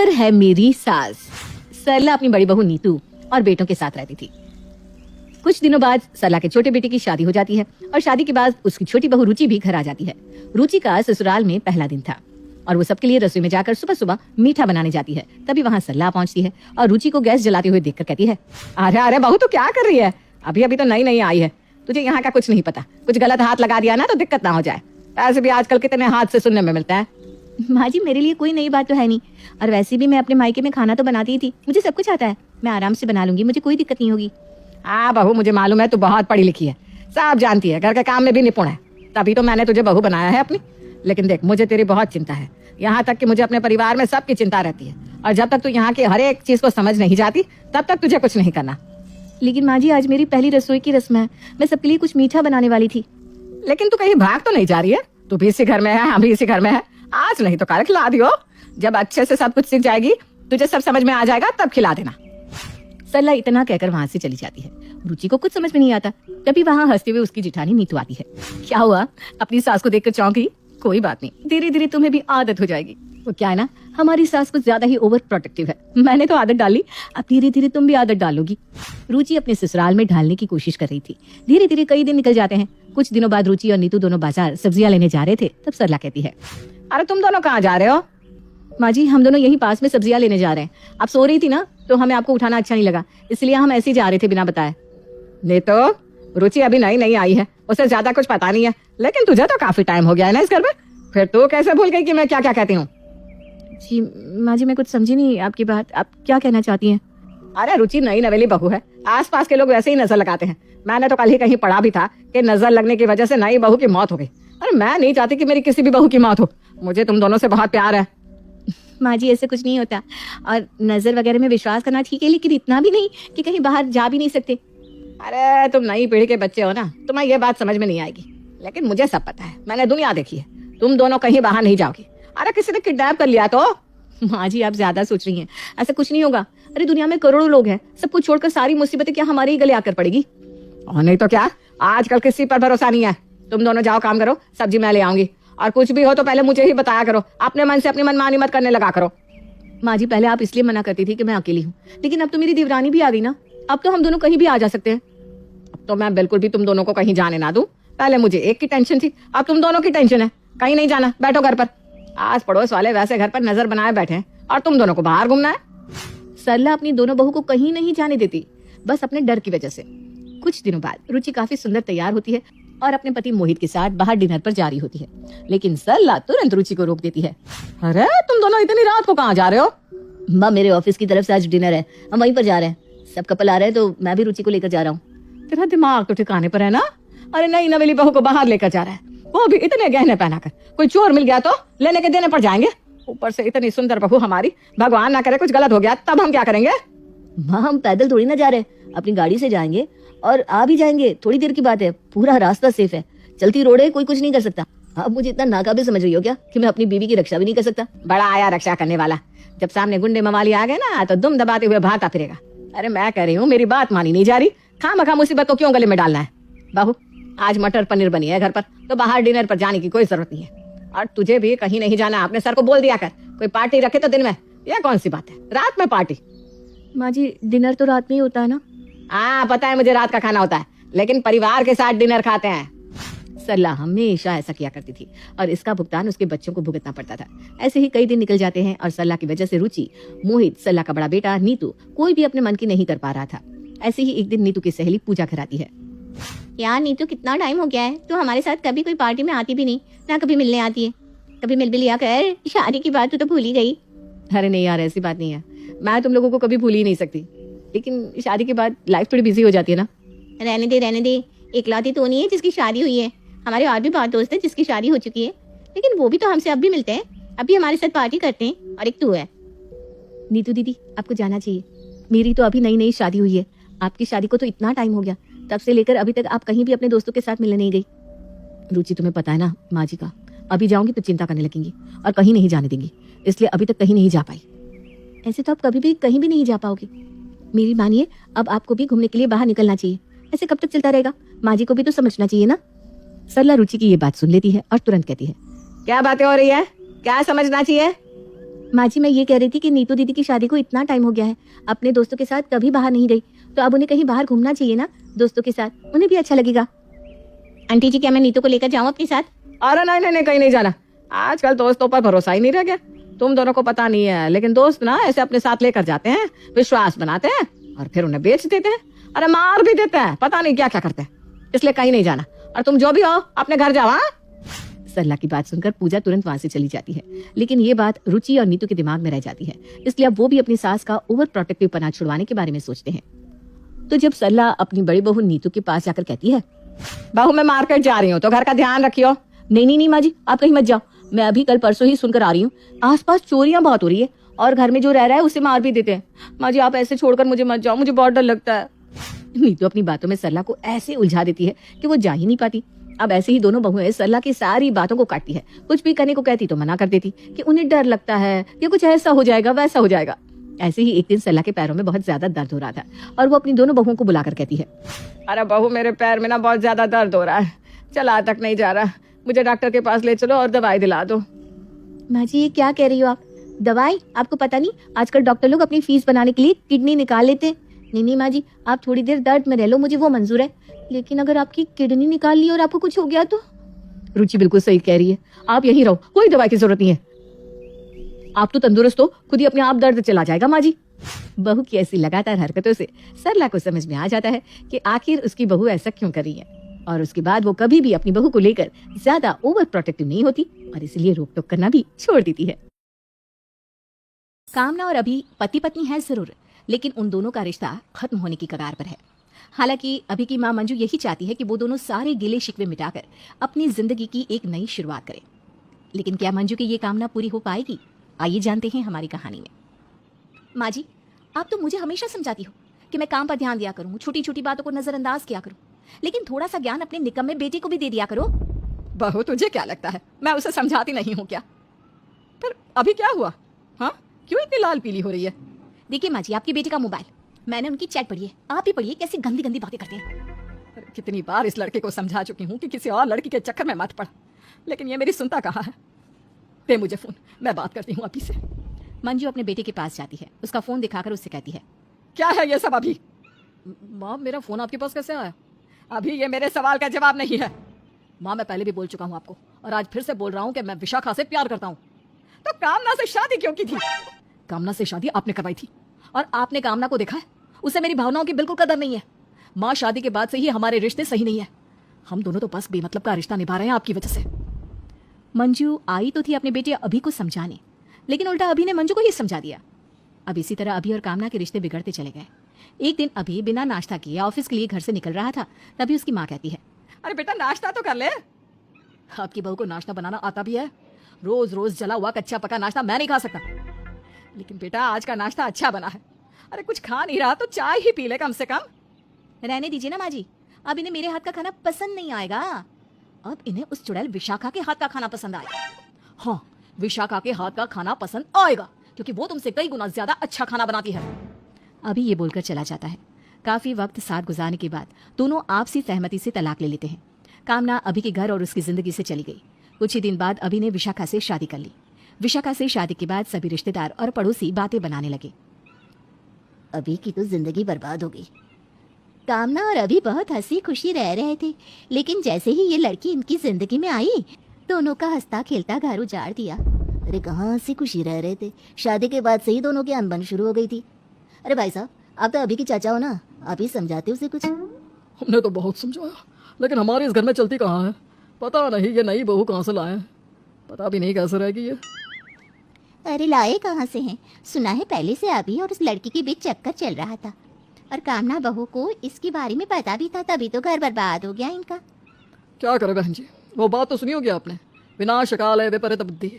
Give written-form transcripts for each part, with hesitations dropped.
पर है मेरी सास। सरला अपनी बड़ी बहू नीतू और बेटों के साथ रहती थी। कुछ दिनों बाद सरला के छोटे बेटे की शादी हो जाती है और शादी के बाद उसकी छोटी बहू रुचि भी घर आ जाती है। रुचि का ससुराल में पहला दिन था और वो सबके लिए रसोई में जाकर सुबह सुबह मीठा बनाने जाती है। तभी वहाँ सरला पहुंचती है और रुचि को गैस जलाते हुए देखकर कहती है, अरे अरे बहू, तो क्या कर रही है? अभी अभी तो नई नई आई है, तुझे यहाँ का कुछ नहीं पता। कुछ गलत हाथ लगा दिया ना तो दिक्कत ना हो जाए। ऐसे भी आजकल कितने हाथ से सुनने में मिलता है। माँ जी, मेरे लिए कोई नई बात तो है नहीं, और वैसे भी मैं अपने मायके में खाना तो बनाती ही थी। मुझे सब कुछ आता है, मैं आराम से बना लूंगी, मुझे कोई दिक्कत नहीं होगी। हाँ बहू, मुझे मालूम है तू बहुत पढ़ी लिखी है, सब जानती है, घर के काम में भी निपुण है, तभी तो मैंने तुझे बहू बनाया है अपनी। लेकिन देख, मुझे तेरी बहुत चिंता है, यहाँ तक कि मुझे अपने परिवार में सबकी चिंता रहती है, और जब तक तू यहाँ की हर एक चीज को समझ नहीं जाती तब तक तुझे कुछ नहीं करना। लेकिन माँ जी, आज मेरी पहली रसोई की रस्म है, मैं सबके लिए कुछ मीठा बनाने वाली थी। लेकिन तू कहीं भाग तो नहीं जा रही है? तू भी इसी घर में है, हम भी इसी घर में है। आज नहीं तो कल खिला दियो। जब अच्छे से सब कुछ सीख जाएगी, तुझे सब समझ में आ जाएगा, तब खिला देना। सरला इतना कहकर वहां से चली जाती है। रुचि को कुछ समझ में नहीं आता। तभी वहां हंसते हुए उसकी जिठानी नीतू आती है। क्या हुआ? अपनी सास को देखकर चौंकी? कोई बात नहीं, धीरे धीरे तुम्हें भी आदत हो जाएगी। वो क्या है ना, हमारी सास कुछ ज्यादा ही ओवर प्रोटेक्टिव है। मैंने तो आदत डाली, अब धीरे धीरे तुम भी आदत डालोगी। रुचि अपने ससुराल में ढालने की कोशिश कर रही थी। धीरे धीरे कई दिन निकल जाते हैं। कुछ दिनों बाद रुचि और नीतू दोनों बाजार सब्जियां लेने जा रहे थे। तब सरला कहती है, अरे तुम दोनों कहाँ जा रहे हो? माँ जी, हम दोनों यहीं पास में सब्जियां लेने जा रहे हैं। आप सो रही थी ना, तो हमें आपको उठाना अच्छा नहीं लगा, इसलिए हम ऐसे ही जा रहे थे बिना बताए। नहीं तो रुचि अभी नई नई आई है, उसे ज्यादा कुछ पता नहीं है, लेकिन तुझे तो काफी टाइम हो गया है ना इस घर में, फिर तू कैसे भूल गई कि मैं क्या क्या कहती हूँ? जी माँ जी, मैं कुछ समझी नहीं आपकी बात, आप क्या कहना चाहती हैं? अरे रुचि नई नवेली बहू है, आसपास के लोग वैसे ही नजर लगाते हैं। मैंने तो कल ही कहीं पढ़ा भी था कि नजर लगने की वजह से नई बहू की मौत हो गई। अरे मैं नहीं चाहती कि मेरी किसी भी बहू की मौत हो, मुझे तुम दोनों से बहुत प्यार है। माँ जी, ऐसे कुछ नहीं होता, और नजर वगैरह में विश्वास करना ठीक है, लेकिन इतना भी नहीं कि कहीं बाहर जा भी नहीं सकते। अरे तुम नई पीढ़ी के बच्चे हो ना, तुम्हें ये बात समझ में नहीं आएगी, लेकिन मुझे सब पता है, मैंने दुनिया देखी है। तुम दोनों कहीं बाहर नहीं जाओगी। अरे किसी ने किडनैप कर लिया तो? माँ जी, आप ज्यादा सोच रही हैं, ऐसा कुछ नहीं होगा। अरे दुनिया में करोड़ों लोग हैं, सब कुछ छोड़कर सारी मुसीबतें क्या हमारे ही गले आकर पड़ेगी? और नहीं तो क्या, आजकल किसी पर भरोसा नहीं है। तुम दोनों जाओ, काम करो, सब्जी मैं ले आऊंगी, और कुछ भी हो तो पहले मुझे ही बताया करो। अपने मन से अपनी मनमानी मत करने लगा करो। माँ जी, पहले आप इसलिए मना करती थी कि मैं अकेली हूँ, लेकिन अब तो मेरी देवरानी भी आ गई ना, अब तो हम दोनों कहीं भी आ जा सकते हैं। अब तो मैं बिल्कुल भी तुम दोनों को कहीं जाने ना दूं। पहले मुझे एक की टेंशन थी, अब तुम दोनों की टेंशन है। कहीं नहीं जाना, बैठो घर पर। आज पड़ोस वाले वैसे घर पर नजर बनाए बैठे हैं और तुम दोनों को बाहर घूमना है। सरला अपनी दोनों बहू को कहीं नहीं जाने देती, बस अपने डर की वजह से। कुछ दिनों बाद रुचि काफी सुंदर तैयार होती है और अपने पति मोहित के साथ बाहर डिनर पर जा रही होती है, लेकिन सरला तुरंत रुचि को रोक देती है। अरे तुम दोनों इतनी रात को कहाँ जा रहे हो? माँ, मेरे ऑफिस की तरफ से आज डिनर है, हम वहीं पर जा रहे हैं। सब कपल आ रहे हैं तो मैं भी रुचि को लेकर जा रहा हूँ। तेरा दिमाग तो ठिकाने पर है ना? अरे नई नवेली बहू को बाहर लेकर जा रहा है, वो भी इतने गहने पहनाकर। कोई चोर मिल गया तो लेने के देने पड़ जाएंगे। ऊपर से इतनी सुंदर बहू हमारी, भगवान ना करे कुछ गलत हो गया तब हम क्या करेंगे? माँ, हम पैदल थोड़ी ना जा रहे हैं, अपनी गाड़ी से जाएंगे और आ भी जाएंगे, थोड़ी देर की बात है, पूरा रास्ता सेफ है, चलती रोड है, कोई कुछ नहीं कर सकता। आप मुझे इतना नाकाबिल समझ रही हो क्या कि मैं अपनी बीवी की रक्षा भी नहीं कर सकता? बड़ा आया रक्षा करने वाला, जब सामने गुंडे मवाली आ गए ना तो दुम दबाते हुए भागता फिरेगा। अरे मैं कह रही हूँ, मेरी बात मानी नहीं जा रही, खामखा मुसीबत को क्यों गले में डालना है? बहू, आज मटर पनीर बनी है घर पर, तो बाहर डिनर पर जाने की कोई जरूरत नहीं है। और तुझे भी कहीं नहीं जाना, अपने सर को बोल दिया कर, कोई पार्टी रखे तो दिन में। यह कौन सी बात है, रात में पार्टी? माँ जी, डिनर तो रात में ही होता है ना? हाँ पता है मुझे, रात का खाना होता है, लेकिन परिवार के साथ डिनर खाते हैं। सरला हमेशा ऐसा किया करती थी और इसका भुगतान उसके बच्चों को भुगतना पड़ता था। ऐसे ही कई दिन निकल जाते हैं और सरला की वजह से रुचि, मोहित, सरला का बड़ा बेटा, नीतू, कोई भी अपने मन की नहीं कर पा रहा था। ऐसे ही एक दिन नीतू की सहेली पूजा घर आती है। यार नीतू, कितना टाइम हो गया है, तू हमारे साथ कभी कोई पार्टी में आती भी नहीं, ना कभी मिलने आती है। कभी मिल भी लिया कर, शादी की बात तू तो भूल ही गई। अरे नहीं यार, ऐसी बात नहीं है, मैं तुम लोगों को कभी भूल ही नहीं सकती, लेकिन शादी के बाद लाइफ थोड़ी बिजी हो जाती है ना। रहने दे, इकलौती तो नहीं है जिसकी शादी हुई है, हमारे और भी बहुत दोस्त हैं जिसकी शादी हो चुकी है, लेकिन वो भी तो हमसे अब भी मिलते हैं, अभी हमारे साथ पार्टी करते हैं, और एक तू है। नीतू दीदी, आपको जाना चाहिए, मेरी तो अभी नई नई शादी हुई है, आपकी शादी को तो इतना टाइम हो गया, तब से लेकर अभी तक आप कहीं भी अपने दोस्तों के साथ मिलने नहीं गई। रुचि, तुम्हें पता है ना माँ जी का, अभी जाऊंगी तो चिंता करने लगेंगी और कहीं नहीं जाने देंगी, इसलिए अभी तक कहीं नहीं जा पाई। ऐसे तो आप कभी भी कहीं भी नहीं जा पाओगे, मेरी मानिए, अब आपको भी घूमने के लिए बाहर निकलना चाहिए। ऐसे कब तक चलता रहेगा? माँ जी को भी तो समझना चाहिए ना। सरला रुचि की ये बात सुन लेती है और तुरंत कहती है, क्या बातें हो रही है, क्या समझना चाहिए? माँ जी, मैं ये कह रही थी कि नीतू दीदी की शादी को इतना टाइम हो गया है, अपने दोस्तों के साथ कभी बाहर नहीं गई, तो अब उन्हें कहीं बाहर घूमना चाहिए ना दोस्तों के साथ, उन्हें भी अच्छा लगेगा। आंटी जी, क्या मैं नीतू को लेकर जाऊँ अपने साथ? अरे नहीं नहीं नहीं, कहीं नहीं जाना। आजकल दोस्तों पर भरोसा ही नहीं रह गया। तुम दोनों को पता नहीं है, लेकिन दोस्त ना ऐसे अपने साथ लेकर जाते हैं, विश्वास बनाते हैं और फिर उन्हें बेच देते हैं। अरे मार भी देते हैं, पता नहीं क्या क्या करते हैं। इसलिए कहीं नहीं जाना, और तुम जो भी हो अपने घर जाओ। हाँ? सरला की बात सुनकर पूजा तुरंत वहां से चली जाती है, लेकिन ये बात रुचि और नीतू के दिमाग में रह जाती है। इसलिए अब वो भी अपनी सास का ओवर प्रोटेक्टिव पना छुड़वाने के बारे में सोचते हैं। तो जब सरला अपनी बड़ी बहू नीतू के पास जाकर कहती है, बहू मैं मार्केट जा रही हूँ, तो घर का ध्यान रखियो। नहीं नहीं नहीं माँ जी, आप कहीं मत जाओ, मैं अभी कल परसों ही सुनकर आ रही हूँ, आसपास चोरियां बहुत हो रही है और घर में जो रह रहा है उसे मार भी देते हैं। माँ जी आप ऐसे छोड़कर मुझे मत जाओ, मुझे बहुत डर लगता है। नीतू अपनी बातों में सरला को ऐसे उलझा देती है कि वो जा ही नहीं पाती। अब ऐसे ही दोनों बहुएं सरला की सारी बातों को काटती है। कुछ भी करने को कहती तो मना कर देती कि उन्हें डर लगता है कि कुछ ऐसा हो जाएगा वैसा हो जाएगा। ऐसे ही एक दिन सरला के पैरों में बहुत ज्यादा दर्द हो रहा था और वो अपनी दोनों बहुओं को बुलाकर कहती है, अरे बहू मेरे पैर में ना बहुत ज्यादा दर्द हो रहा है, चला तक नहीं जा रहा, मुझे डॉक्टर के पास ले चलो और दवाई दिला दो। माँ जी, ये क्या कह रही हो आप? दवाई? आपको पता नहीं आजकल डॉक्टर लोग अपनी फीस बनाने के लिए किडनी निकाल लेते हैं। नहीं नहीं माँ जी, आप थोड़ी देर दर्द में रह लो, मुझे वो मंजूर है, लेकिन अगर आपकी किडनी निकाल ली और आपको कुछ हो गया तो? रुचि बिल्कुल सही कह रही है, आप यहीं रहो, कोई दवाई की जरूरत नहीं है। आप तो तंदुरुस्त हो, खुद ही अपने आप दर्द चला जाएगा। माँ जी, बहू की ऐसी लगातार हरकतों से सरला को समझ में आ जाता है कि आखिर उसकी बहू ऐसा क्यों कर रही है, और उसके बाद वो कभी भी अपनी बहू को लेकर ज्यादा ओवर प्रोटेक्टिव नहीं होती और इसलिए रोक टोक करना भी छोड़ देती है। कामना और अभी पति पत्नी है जरूर, लेकिन उन दोनों का रिश्ता खत्म होने की कगार पर है। हालांकि अभी की मां मंजू यही चाहती है कि वो दोनों सारे गिले शिकवे मिटाकर अपनी जिंदगी की एक नई शुरुआत करें, लेकिन क्या मंजू की ये कामना पूरी हो पाएगी? आइए जानते हैं हमारी कहानी में। माँ जी, आप तो मुझे हमेशा समझाती हो कि मैं काम पर ध्यान दिया करूं, छोटी छोटी बातों को नजरअंदाज किया करूं, लेकिन थोड़ा सा ज्ञान अपने निकम्मे बेटे को भी दे दिया करो। बहू तुझे क्या लगता है मैं उसे समझाती नहीं हूँ क्या? पर अभी क्या हुआ? हाँ, क्यों इतनी लाल पीली हो रही है? देखिए माँ जी, आपकी बेटी का मोबाइल, मैंने उनकी चैट पढ़ी है, आप भी पढ़िए, कैसी गंदी गंदी बातें करते हैं। कितनी बार इस लड़के को समझा चुकी हूँ कि किसी और लड़की के चक्कर में मत पड़, लेकिन ये मेरी सुनता कहाँ है। दे मुझे फोन, मैं बात करती हूँ अभी से। मंजू अपने बेटे के पास जाती है, उसका फोन दिखाकर उससे कहती है, क्या है ये सब अभी? माँ मेरा फोन आपके पास कैसे आया? अभी ये मेरे सवाल का जवाब नहीं है। माँ मैं पहले भी बोल चुका हूँ आपको और आज फिर से बोल रहा हूँ कि मैं विशाखा से प्यार करता हूँ। तो कामना से शादी क्यों की थी? कामना से शादी आपने करवाई थी और आपने कामना को देखा है, उसे मेरी भावनाओं की बिल्कुल कदर नहीं है। माँ शादी के बाद से ही हमारे रिश्ते सही नहीं है, हम दोनों तो बस बेमतलब का रिश्ता निभा रहे हैं आपकी वजह से। मंजू आई तो थी अपने बेटे अभी को समझाने, लेकिन उल्टा अभी ने मंजू को ही समझा दिया। अब इसी तरह अभी और कामना के रिश्ते बिगड़ते चले गए। एक दिन अभी बिना नाश्ता किए ऑफिस के लिए घर से निकल रहा था, तभी उसकी माँ कहती है, अरे बेटा नाश्ता तो कर ले। आपकी बहू को नाश्ता बनाना आता भी है? रोज रोज जला हुआ कच्चा पका नाश्ता मैं नहीं खा सकता। लेकिन बेटा आज का नाश्ता अच्छा बना है। अरे कुछ खा नहीं रहा तो चाय ही पी ले कम से कम। रहने दीजिए ना माँ जी, अब इन्हें मेरे हाथ का खाना पसंद नहीं आएगा, अब इन्हें उस चुड़ैल विशाखा के हाथ का खाना पसंद आएगा। हाँ, विशाखा के हाथ का खाना पसंद आएगा क्योंकि वो तुमसे कई गुना ज्यादा अच्छा खाना बनाती है। अभी ये बोलकर चला जाता है। काफी वक्त साथ गुजारने के बाद दोनों आपसी सहमति से तलाक ले लेते हैं। कामना अभी के घर और उसकी जिंदगी से चली गई। कुछ ही दिन बाद अभी ने विशाखा से शादी कर ली। विशाखा से शादी के बाद सभी रिश्तेदार और पड़ोसी बातें बनाने लगे। अभी की तो जिंदगी बर्बाद हो गई। कामना और अभी बहुत हंसी खुशी रह रहे थे, लेकिन जैसे ही ये लड़की इनकी जिंदगी में आई, दोनों का हंसता खेलता घर उजाड़ दिया। अरे कहाँ हंसी खुशी रह रहे थे, शादी के बाद से ही दोनों की अनबन शुरू हो गई थी। अरे भाई साहब, आप तो अभी की चाचा हो ना, आप ही समझाते उसे कुछ। हमने तो बहुत समझाया, लेकिन हमारे इस घर में चलती कहाँ है। पता नहीं ये नई बहू कहाँ से लाए हैं, पता भी नहीं कैसे रहेगी ये। अरे लाए कहाँ से हैं, सुना है पहले से अभी और उस लड़की के बीच चक्कर चल रहा था, और कामना बहू को इसके बारे में पता भी था, तभी तो घर बर्बाद हो गया इनका। क्या करे बहन जी, वो बात तो सुनी होगी आपने, विनाश काल है विपरीत बुद्धि।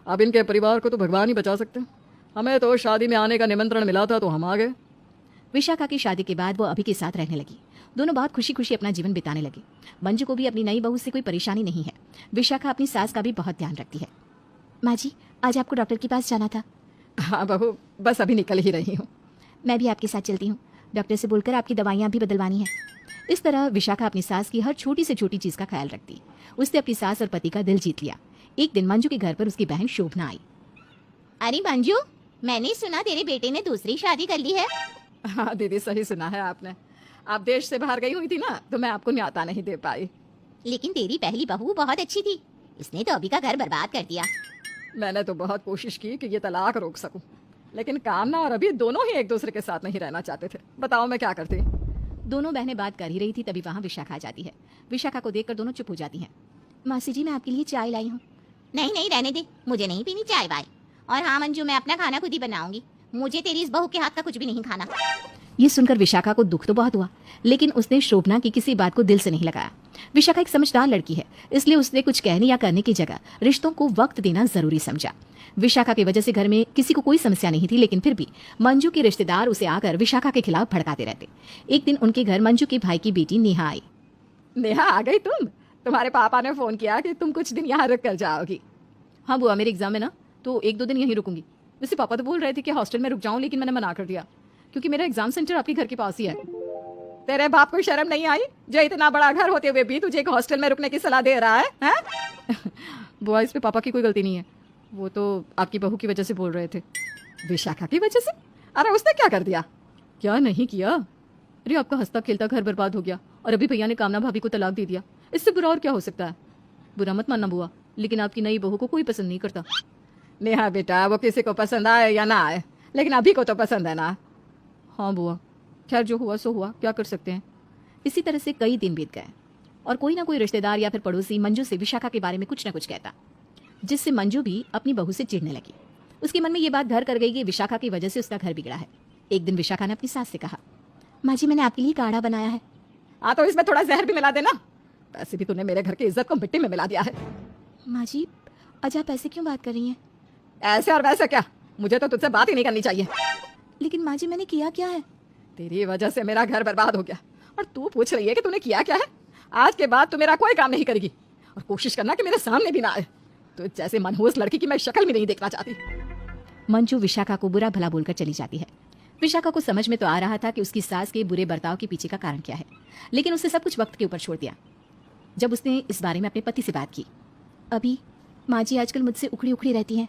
अब इनके परिवार को तो भगवान ही बचा सकते हैं। हमें तो शादी में आने का निमंत्रण मिला था तो हम आ गए। विशाखा की शादी के बाद वो अभी के साथ रहने लगी। दोनों बहुत खुशी खुशी अपना जीवन बिताने लगे। मंजू को भी अपनी नई बहू से कोई परेशानी नहीं है। विशाखा अपनी सास का भी बहुत ध्यान रखती है। माँ जी, आज आपको डॉक्टर के पास जाना था। हाँ बहू, बस अभी निकल ही रही हूँ। मैं भी आपके साथ चलती हूँ, डॉक्टर से बोलकर आपकी दवाइयाँ भी बदलवानी है। इस तरह विशाखा अपनी सास की हर छोटी से छोटी चीज का ख्याल रखती। उसने अपनी सास और पति का दिल जीत लिया। एक दिन मंजू के घर पर उसकी बहन शोभना आई। अरे मंजू, मैंने सुना तेरे बेटे ने दूसरी शादी कर ली है। हाँ दीदी, सही सुना है आपने। आप देश से बाहर गई हुई थी ना, तो मैं आपको न्योता नहीं दे पाई। लेकिन तेरी पहली बहू बहुत अच्छी थी, इसने तो अभी का घर बर्बाद कर दिया। मैंने तो बहुत कोशिश की कि ये तलाक रोक सकूं, लेकिन कामना और अभी दोनों ही एक दूसरे के साथ नहीं रहना चाहते थे। बताओ मैं क्या करती। दोनों बहनें बात कर ही रही थी, तभी वहाँ विशाखा आ जाती है। विशाखा को देखकर दोनों चुप हो जाती हैं। मासी जी, मैं आपके लिए चाय लाई हूँ। नहीं नहीं, रहने दे, मुझे नहीं पीनी चाय वाय। और हाँ मंजू, मैं अपना खाना खुद ही बनाऊंगी, मुझे तेरी इस बहू के हाथ का कुछ भी नहीं खाना। ये सुनकर विशाखा को दुख तो बहुत हुआ, लेकिन उसने शोभना की किसी बात को दिल से नहीं लगाया। विशाखा एक समझदार लड़की है, इसलिए उसने कुछ कहने या करने की जगह रिश्तों को वक्त देना जरूरी समझा। विशाखा की वजह से घर में किसी को कोई समस्या नहीं थी, लेकिन फिर भी मंजू के रिश्तेदार उसे आकर विशाखा के खिलाफ भड़काते रहते। एक दिन उनके घर मंजू के भाई की बेटी नेहा आई। नेहा, आ गई तुम? तुम्हारे पापा ने फोन किया कि तुम कुछ दिन यहाँ रुक कर जाओगी। हाँ बुआ, मेरे एग्जाम है ना, तो 1-2 दिन यहीं रुकूंगी। वैसे पापा तो बोल रहे थे कि हॉस्टल में रुक जाऊं, लेकिन मैंने मना कर दिया, क्योंकि मेरा एग्जाम सेंटर आपके घर के पास ही है। तेरे बाप को शर्म नहीं आई, जो इतना बड़ा घर होते हुए भी तुझे एक हॉस्टल में रुकने की सलाह दे रहा है, हैं? बुआ, इस पे पापा की कोई गलती नहीं है, वो तो आपकी बहू की वजह से बोल रहे थे। विशाखा की वजह से? अरे उसने क्या कर दिया? क्या नहीं किया? अरे आपका हंसता खेलता घर बर्बाद हो गया, और अभी भैया ने कामना भाभी को तलाक दे दिया। इससे बुरा और क्या हो सकता है? बुरा मत मानना बुआ, लेकिन आपकी नई बहू को कोई पसंद नहीं करता। नेहा बेटा, वो किसी को पसंद आए या ना आए, लेकिन अभी को तो पसंद है ना। हाँ बुआ, खैर जो हुआ सो हुआ, क्या कर सकते हैं। इसी तरह से कई दिन बीत गए, और कोई ना कोई रिश्तेदार या फिर पड़ोसी मंजू से विशाखा के बारे में कुछ ना कुछ कहता, जिससे मंजू भी अपनी बहू से चिढ़ने लगी। उसके मन में ये बात घर कर गई कि विशाखा की वजह से उसका घर बिगड़ा है। एक दिन विशाखा ने अपनी सास से कहा, माँ जी, मैंने आपके लिए काढ़ा बनाया है। हाँ तो इसमें थोड़ा जहर भी मिला देना, वैसे भी तूने मेरे घर की इज्जत को मिट्टी में मिला दिया है। माँ जी, आज आप ऐसे क्यों बात कर रही हैं? ऐसे और वैसे क्या, मुझे तो तुझसे बात ही नहीं करनी चाहिए। लेकिन माँ जी, मैंने किया क्या है? तेरी वजह से मेरा घर बर्बाद हो गया, और तू पूछ रही है कि तूने किया क्या है। आज के बाद तू मेरा कोई काम नहीं करेगी, और कोशिश करना कि मेरे सामने भी ना आए। तो जैसे मनहूस लड़की की मैं शक्ल भी नहीं देखना चाहती। मंजू विशाखा को बुरा भला बोलकर चली जाती है। विशाखा को समझ में तो आ रहा था कि उसकी सास के बुरे बर्ताव के पीछे का कारण क्या है, लेकिन उसने सब कुछ वक्त के ऊपर छोड़ दिया। जब उसने इस बारे में अपने पति से बात की, अभी माँ जी आजकल मुझसे उखड़ी उखड़ी रहती हैं।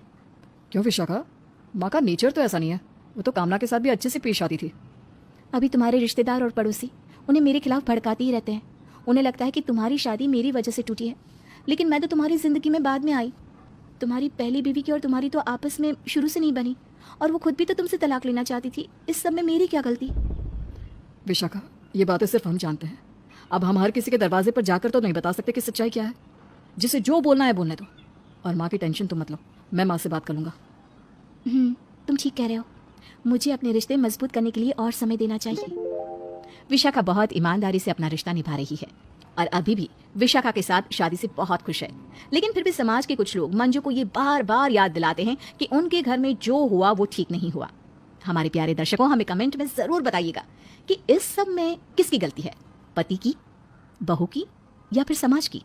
क्यों विशाखा? माँ का नेचर तो ऐसा नहीं है, वो तो कामना के साथ भी अच्छे से पेश आती थी। अभी तुम्हारे रिश्तेदार और पड़ोसी उन्हें मेरे खिलाफ भड़काते ही रहते हैं। उन्हें लगता है कि तुम्हारी शादी मेरी वजह से टूटी है, लेकिन मैं तो तुम्हारी जिंदगी में बाद में आई। तुम्हारी पहली बीवी की और तुम्हारी तो आपस में शुरू से नहीं बनी, और वो खुद भी तो तुमसे तलाक लेना चाहती थी। इस सब में मेरी क्या गलती? विशाखा, ये बातें सिर्फ हम जानते हैं। अब हम हर किसी के दरवाजे पर जाकर तो नहीं बता सकते कि सच्चाई क्या है। जिसे जो बोलना है बोलने दो, और माँ की टेंशन तो मत लो, मैं माँ से बात कर लूँगा। तुम ठीक कह रहे हो, मुझे अपने रिश्ते मजबूत करने के लिए और समय देना चाहिए। विशाखा बहुत ईमानदारी से अपना रिश्ता निभा रही है, और अभी भी विशाखा के साथ शादी से बहुत खुश है। लेकिन फिर भी समाज के कुछ लोग मंजू को ये बार बार याद दिलाते हैं कि उनके घर में जो हुआ वो ठीक नहीं हुआ। हमारे प्यारे दर्शकों, हमें कमेंट में जरूर बताइएगा कि इस सब में किसकी गलती है, पति की, बहू की, या फिर समाज की।